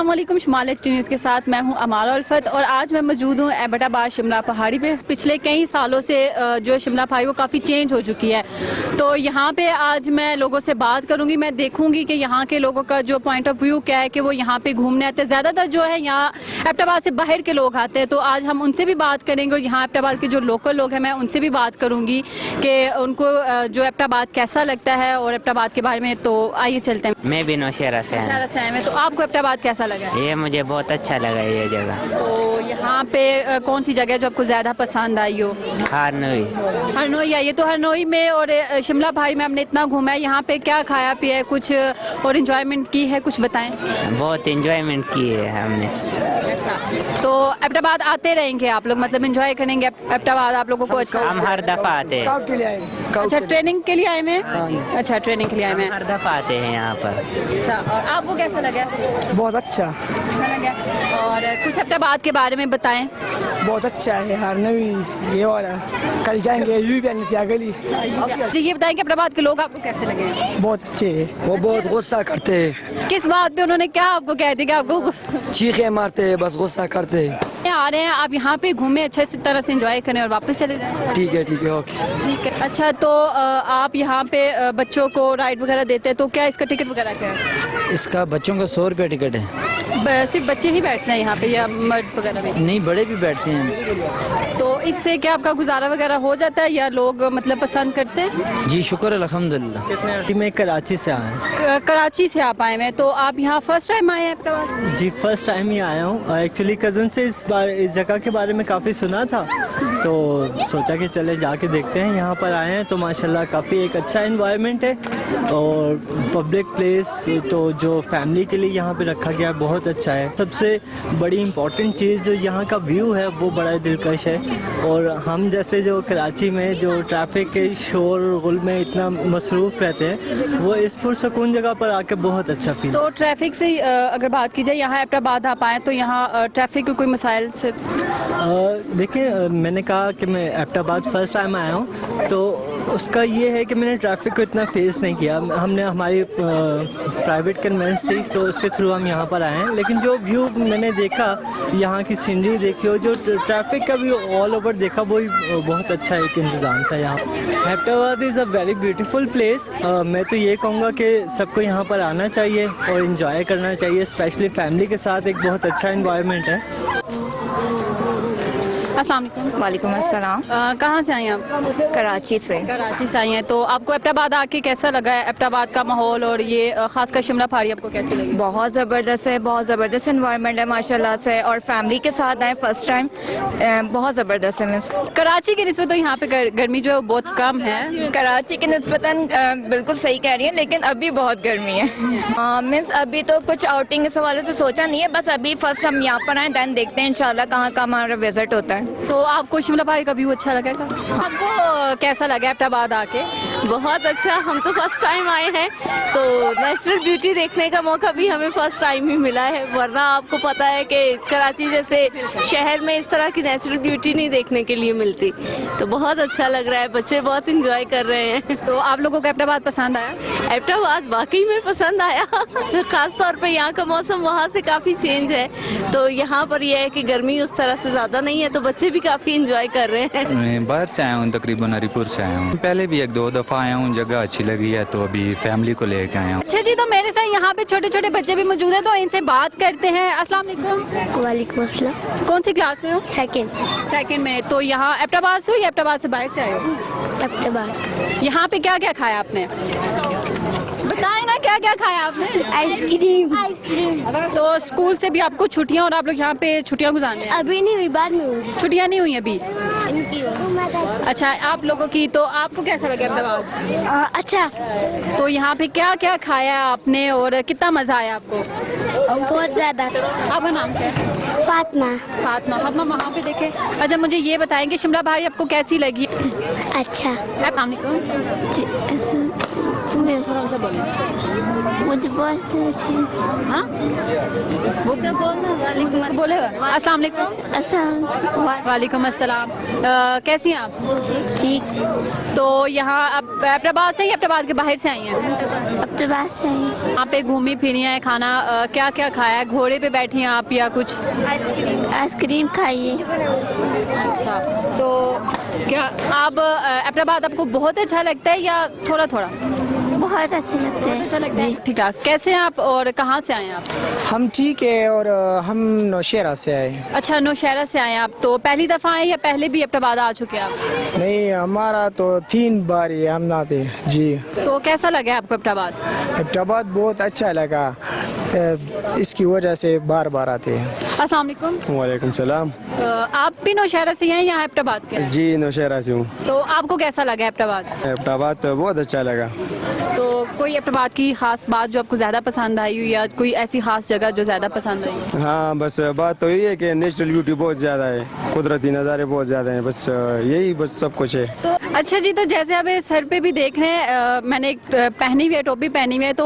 अस्सलाम वालेकुम। शुमाल HD news के साथ मैं हूं अमारा उल्फत और आज मैं मौजूद हूं एबटाबाद शिमला पहाड़ी पे। पिछले कई सालों से जो शिमला पहाड़ी वो काफ़ी चेंज हो चुकी है, तो यहाँ पे आज मैं लोगों से बात करूंगी। मैं देखूंगी कि यहाँ के लोगों का जो पॉइंट ऑफ व्यू क्या है कि वो यहाँ पे घूमने आते हैं। ज़्यादातर जो है यहाँ एबटाबाद से बाहर के लोग आते हैं, तो आज हम उनसे भी बात करेंगे और यहाँ एबटाबाद के जो लोकल लोग हैं मैं उनसे भी बात करूँगी कि उनको जो एबटाबाद कैसा लगता है और एबटाबाद के बारे में। तो आइए चलते हैं। मैं भी नौशहरा से है, तो आपको एबटाबाद कैसा लगा? ये मुझे बहुत अच्छा लगा ये जगह। तो यहाँ पे कौन सी जगह जो आपको ज़्यादा पसंद आई हो? हरनोई आई है। तो हरनोई में और शिमला पहाड़ी में हमने इतना घूमा है, यहाँ पे क्या खाया पिया है कुछ और इन्जॉयमेंट की है, कुछ बताएं। बहुत इन्जॉयमेंट की है हमने। अच्छा, तो एबटाबाद आते रहेंगे आप लोग, मतलब एंजॉय करेंगे एबटाबाद आप लोगों को? अच्छा, हम हर दफा आते हैं। अच्छा, ट्रेनिंग के लिए आए हैं? अच्छा, ट्रेनिंग के लिए आए हैं। हर दफा आते हैं यहाँ पर। अच्छा, और आपको कैसा लगा? बहुत अच्छा लगा। और कुछ एबटाबाद के बारे में बताएं। बहुत अच्छा है हरनवी ये वाला। कल जाएंगे गली। ये बताएं कि एबटाबाद के लोग आपको कैसे लगे? बहुत अच्छे है, वो बहुत गुस्सा करते हैं। किस बात पे उन्होंने क्या आपको कह दिया कि आपको चीखे मारते हैं, बस गुस्सा करते हैं। आ रहे हैं आप यहाँ पे घूमे, अच्छे से तरह से एंजॉय करें और वापस चले जाएं। ठीक है ओके। ठीक है। अच्छा, तो आप यहाँ पे बच्चों को राइड वगैरह देते हैं, तो क्या इसका टिकट वगैरह क्या है? इसका बच्चों का 100 रुपये टिकट है। सिर्फ बच्चे ही बैठते हैं यहाँ पे या मर्द वगैरह भी? नहीं, बड़े भी बैठते हैं। तो इससे क्या आपका गुजारा वगैरह हो जाता है या लोग मतलब पसंद करते हैं? जी शुक्र अल्हम्दुलिल्लाह। मैं कराची से आया हूँ। कराची से आप आए हैं, तो आप यहाँ फर्स्ट टाइम आए हैं एबटाबाद? जी फर्स्ट टाइम ही आया हूँ। एक्चुअली कज़न से इस जगह के बारे में काफ़ी सुना था, तो सोचा कि चले जाके देखते हैं। यहाँ पर आए हैं तो माशाल्लाह काफ़ी एक अच्छा एनवायरनमेंट है और पब्लिक प्लेस तो जो फैमिली के लिए यहाँ पे रखा गया है बहुत अच्छा है। सबसे बड़ी इम्पोर्टेंट चीज़ जो यहाँ का व्यू है वो बड़ा दिलकश है, और हम जैसे जो कराची में जो ट्रैफिक के शोर गुल में इतना मसरूफ़ रहते हैं, वो इस पुरसकून जगह पर आके बहुत अच्छा फील। तो ट्रैफिक से अगर बात की जाए, यहाँ एबटाबाद आप आए तो यहाँ ट्रैफिक के कोई मसाइल से? देखिए, मैंने कहा कि मैं एबटाबाद फर्स्ट टाइम आया हूँ, तो उसका ये है कि मैंने ट्रैफिक को इतना फेस नहीं किया। हमने हमारी प्राइवेट कन्वेंस थी तो उसके थ्रू हम यहाँ पर आए हैं, लेकिन जो व्यू मैंने देखा, यहाँ की सीनरी देखी और जो ट्रैफिक का व्यू ऑल ओवर देखा, वही बहुत अच्छा एक इंतज़ाम था यहाँ। Abbottabad is a very beautiful place. मैं तो ये कहूँगा कि सबको यहाँ पर आना चाहिए और इन्जॉय करना चाहिए, स्पेशली फैमिली के साथ। एक बहुत अच्छा इन्वायरमेंट है। अस्सलाम वालेकुम। वालेकुम अस्सलाम। कहाँ से आई हैं आप? कराची से। कराची से आई हैं, तो आपको एबटाबाद आके कैसा लगा है? एबटाबाद का माहौल और ये खासकर शिमला पहाड़ी आपको कैसी लगी? बहुत ज़बरदस्त है, बहुत ज़बरदस्त इन्वायरमेंट है माशाल्लाह से, और फैमिली के साथ आए फर्स्ट टाइम, बहुत ज़बरदस्त है। मिस कराची की निस्बत तो यहाँ पे गर्मी जो है वो बहुत कम है। कराची की निस्बतन बिल्कुल सही कह रही है, लेकिन अभी बहुत गर्मी है। मिस अभी तो कुछ आउटिंग इस हवाले से सोचा नहीं है, बस अभी फर्स्ट हम यहाँ पर आए, दैन देखते हैं इंशाल्लाह कहाँ कहाँ हमारा विजिट होता है। तो आपको शिमला पहाड़ी का व्यू अच्छा लगेगा? आपको कैसा लगा एबटाबाद आके? बहुत अच्छा। हम तो फर्स्ट टाइम आए हैं, तो नेचुरल ब्यूटी देखने का मौका भी हमें फर्स्ट टाइम ही मिला है, वरना आपको पता है कि कराची जैसे शहर में इस तरह की नेचुरल ब्यूटी नहीं देखने के लिए मिलती। तो बहुत अच्छा लग रहा है, बच्चे बहुत इंजॉय कर रहे हैं। तो आप लोगों को एबटाबाद पसंद आया? एबटाबाद वाकई में पसंद आया। ख़ास तौर पे यहाँ का मौसम वहाँ से काफ़ी चेंज है, तो यहाँ पर यह है कि गर्मी उस तरह से ज़्यादा नहीं है, तो बच्चे भी काफ़ी इंजॉय कर रहे हैं। मैं बाहर से आया हूँ, तकरीबन हरीपुर से आया हूँ। पहले भी 1-2 दफ़ा आया हूँ, जगह अच्छी लगी है तो अभी फैमिली को लेकर आया हूँ। अच्छा जी, तो मेरे साथ यहाँ पे छोटे छोटे बच्चे भी मौजूद हैं, तो इनसे बात करते हैं। अस्सलाम वालेकुम। वालेकुम अस्सलाम। कौन सी क्लास में हो? सेकंड में। तो यहाँ एबटाबाद से हो या एबटाबाद से बाहर से आए हो? एबटाबाद। यहाँ पे क्या क्या खाया आपने? बताएं ना, क्या क्या खाया आपने? आइसक्रीम। तो स्कूल से भी आपको छुट्टियाँ और आप लोग यहाँ पे छुट्टियाँ गुजारने हैं? अभी नहीं हुई, बाद में होगी। छुट्टियाँ नहीं हुई अभी? इनकी हो। अच्छा, आप लोगों की। तो आपको कैसा लगा एबटाबाद? अच्छा। तो यहाँ पे क्या क्या खाया आपने और कितना मज़ा आया आपको? बहुत ज़्यादा। आपका नाम क्या है? फातिमा। फातिमा वहाँ पे देखे। अच्छा मुझे ये बताएं कि शिमला पहाड़ी आपको कैसी लगी? अच्छा। अस्सलाम वालेकुम। मुझे बहुत अच्छी। हाँ वो क्या बोलना बोलेगा? अस्सलाम वालेकुम। वालेकुम अस्सलाम। कैसी हैं आप? ठीक। तो यहाँ आप एबटाबाद से ही एबटाबाद के बाहर से आई हैं? अब तो बात सही। यहाँ पे घूमी फिरी हैं, खाना क्या क्या खाया है? घोड़े पे बैठी हैं आप या कुछ? आइसक्रीम खाइए। अच्छा तो क्या आप एबटाबाद आपको बहुत अच्छा लगता है या थोड़ा थोड़ा? बहुत अच्छे लगते हैं। अच्छा लगता है। ठीक ठाक। कैसे हैं आप और कहाँ से आए हैं आप? हम ठीक है और हम नौशहरा से आए। अच्छा नौशहरा से आए हैं आप। तो पहली दफ़ा आए या पहले भी एबटाबाद आ चुके हैं आप? नहीं, हमारा तो 3 बार ही हम आते जी। तो कैसा लगा आपको एबटाबाद? एबटाबाद बहुत अच्छा लगा, इसकी वजह से बार बार आते हैं। अस्सलाम वालेकुम। वालेकुम सलाम। आप भी नौशहरा से हैं या एबटाबाद के? जी नौशहरा से हूँ। तो आपको कैसा लगा एबटाबाद? एबटाबाद तो बहुत अच्छा लगा। तो कोई एबटाबाद की खास बात जो आपको ज़्यादा पसंद आई हो या कोई ऐसी खास जगह जो ज़्यादा पसंद आई? हाँ बस बात तो यही है कि नेचुरल ब्यूटी बहुत ज़्यादा है, कुदरती नज़ारे बहुत ज़्यादा हैं, बस यही बस सब कुछ है। तो अच्छा जी, तो जैसे आप सर पे भी देख रहे हैं, मैंने एक पहनी हुई है, टोपी पहनी हुई है, तो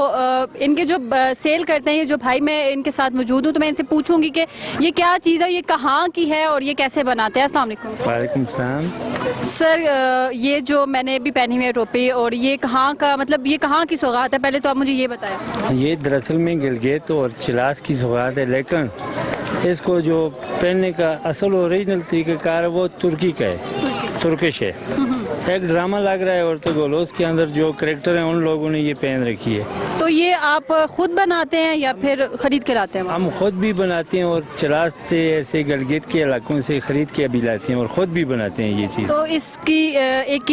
इनके जो सेल करते हैं ये जो भाई, मैं इनके साथ मौजूद हूँ, तो मैं इनसे पूछूंगी कि ये क्या चीज़ है, ये कहाँ की है और ये कैसे बनाते हैं? अस्सलाम वालेकुम। वालेकुम सलाम। सर ये जो मैंने भी पहनी हुई है टोपी, और ये कहाँ का, मतलब ये कहाँ की सौगात है? पहले तो आप मुझे ये बताएं। ये दरअसल में गिलगित और चिलास की सौगात है, लेकिन इसको जो पहनने का असल ओरिजिनल तरीक़ाकार है वो तुर्की का है, तुर्किश है। एक ड्रामा लग रहा है और तो गोलोस के अंदर जो करेक्टर हैं उन लोगों ने ये पहन रखी है। तो ये आप खुद बनाते हैं या फिर खरीद के लाते हैं? हम खुद भी बनाते हैं और चिलास से ऐसे गिलगित के इलाकों से खरीद के भी लाते हैं और खुद भी बनाते हैं ये चीज़। तो इसकी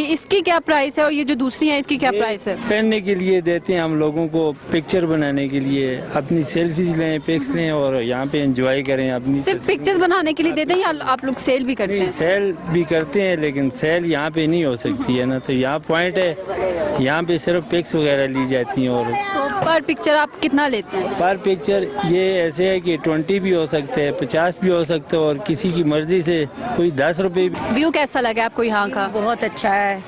इसकी क्या प्राइस है और ये जो दूसरी है इसकी क्या प्राइस है? पहनने के लिए देते हैं हम लोगों को, पिक्चर बनाने के लिए, अपनी सेल्फीज लें, पिक्स लें और यहाँ पे एंजॉय करें अपनी। सिर्फ पिक्चर्स बनाने के लिए देते हैं या आप लोग सेल भी करते हैं? सेल भी करते हैं, लेकिन सेल यहाँ पे नहीं हो सकती है ना, तो यहाँ पॉइंट है, यहाँ पे सिर्फ पिक्स वगैरह ली जाती हैं। और तो पर पिक्चर आप कितना लेते हैं? पर पिक्चर ये ऐसे है कि 20 भी हो सकते हैं, 50 भी हो सकते हैं और किसी की मर्जी से कोई 10 रुपये। व्यू कैसा लगा आपको यहाँ का? बहुत अच्छा है,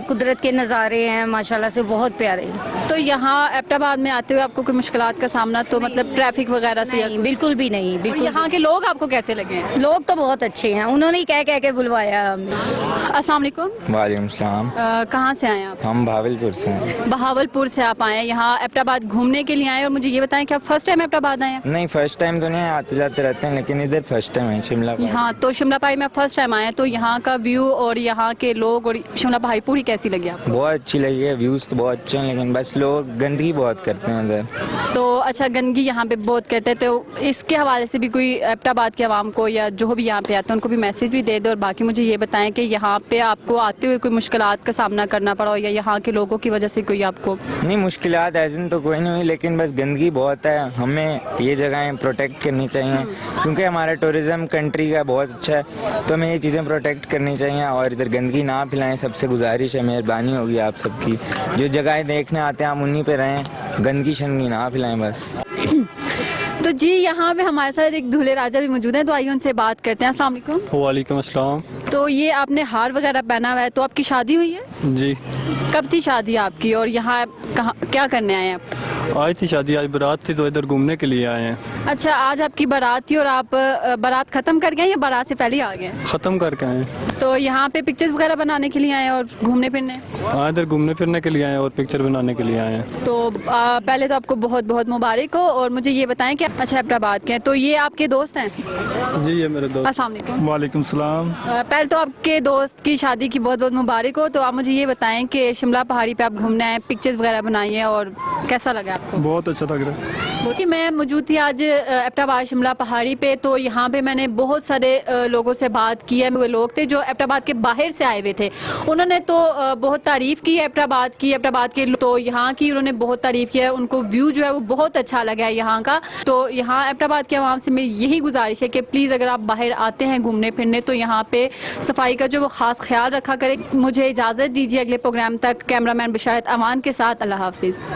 कुदरत के नज़ारे हैं माशाल्लाह से, बहुत प्यारे। तो यहाँ एबटाबाद में आते हुए आपको कोई मुश्किलात का सामना, तो मतलब ट्रैफिक वगैरह से? नहीं, बिल्कुल भी नहीं, बिल्कुल। यहाँ के लोग आपको कैसे लगे? लोग तो बहुत अच्छे हैं, उन्होंने ही कह के बुलवाया हमें। अस्सलाम वालेकुम। वालेकुम सलाम। कहाँ से आए आप? हम बहावलपुर से हैं। बहावलपुर से आप आए हैं यहाँ एबटाबाद घूमने के लिए आए, और मुझे ये बताएं कि आप फर्स्ट टाइम एबटाबाद आए हैं? नहीं, फर्स्ट टाइम तो नहीं, आते जाते रहते हैं, लेकिन इधर फर्स्ट टाइम है शिमला। हाँ, तो शिमला पहाड़ी में फर्स्ट टाइम आए हैं, तो यहाँ का व्यू और यहाँ के लोग और शिमला पहाड़ी पूरी कैसी लगी आपको? बहुत अच्छी लगी है, व्यूज़ तो बहुत अच्छे हैं, लेकिन बस लोग गंदगी बहुत करते हैं इधर। तो अच्छा, गंदगी यहाँ पे बहुत करते हैं, तो इसके हवाले से भी कोई एबटाबाद के आवाम को या जो भी यहाँ पे आते हैं उनको भी मैसेज भी दे दो। और बाकी मुझे ये बताएं कि यहाँ पे आपको आते हुए कोई मुश्किलात का सामना करना पड़ा हो या यहाँ के लोगों की वजह से कोई आपको? नहीं, मुश्किलात ऐसे तो कोई नहीं हुई, लेकिन बस गंदगी बहुत है। हमें ये जगहें प्रोटेक्ट करनी चाहिए, क्योंकि हमारा टूरिज़्म कंट्री का बहुत अच्छा है, तो हमें ये चीज़ें प्रोटेक्ट करनी चाहिए और इधर गंदगी ना फैलाएं। सबसे गुजारिश है, मेहरबानी होगी आप सबकी, जो जगहें देखने आते हैं हम उन्हीं पे रहें, गंदगी शंदगी ना फैलाएं बस। तो जी, यहाँ पे हमारे साथ एक दूल्हे राजा भी मौजूद हैं, तो आइए उनसे बात करते हैं। अस्सलाम वालेकुम। वालेकुम अस्सलाम। तो ये आपने हार वगैरह पहना हुआ है, तो आपकी शादी हुई है? जी। कब थी शादी आपकी और यहाँ कहाँ क्या करने आए हैं आप? आज थी शादी, आज बारात थी, तो इधर घूमने के लिए आए हैं। अच्छा, आज आपकी बारात थी और आप बारात ख़त्म कर गए या बारात से पहले ही आ गए? ख़त्म करके आए। तो यहाँ पे पिक्चर्स वगैरह बनाने के लिए आए और घूमने फिरने? हाँ, इधर घूमने फिरने के लिए आए और पिक्चर बनाने के लिए आए हैं। तो पहले तो आपको बहुत बहुत मुबारक हो, और मुझे ये बताएं कि अच्छा एबटाबाद के हैं, तो ये आपके दोस्त हैं? जी, ये मेरे दोस्त। अस्सलाम वालेकुम। वालेकुम सलाम। पहले तो आपके दोस्त की शादी की बहुत बहुत मुबारक हो। तो आप मुझे ये बताएं कि शिमला पहाड़ी पे आप घूमने आए, पिक्चर्स वगैरह बनाई हैं, और कैसा लगा आपको? बहुत अच्छा लग रहा है। क्योंकि मैं मौजूद थी आज एबटाबाद शिमला पहाड़ी पे, तो यहाँ पे मैंने बहुत सारे लोगों से बात की है। वो लोग थे जो एबटाबाद के बाहर से आए हुए थे, उन्होंने तो बहुत तारीफ़ की एबटाबाद के, तो यहाँ की उन्होंने बहुत तारीफ़ किया है, उनको व्यू जो है वो बहुत अच्छा लगा है यहाँ का। तो यहाँ एबटाबाद के आवाम से मेरी यही गुजारिश है कि प्लीज़ अगर आप बाहर आते हैं घूमने फिरने, तो यहाँ पे सफाई का जो वो ख़ास ख्याल रखा करें। मुझे इजाज़त दीजिए, अगले प्रोग्राम तक कैमरामैन बिशारत अमान के साथ, अल्लाह हाफिज़।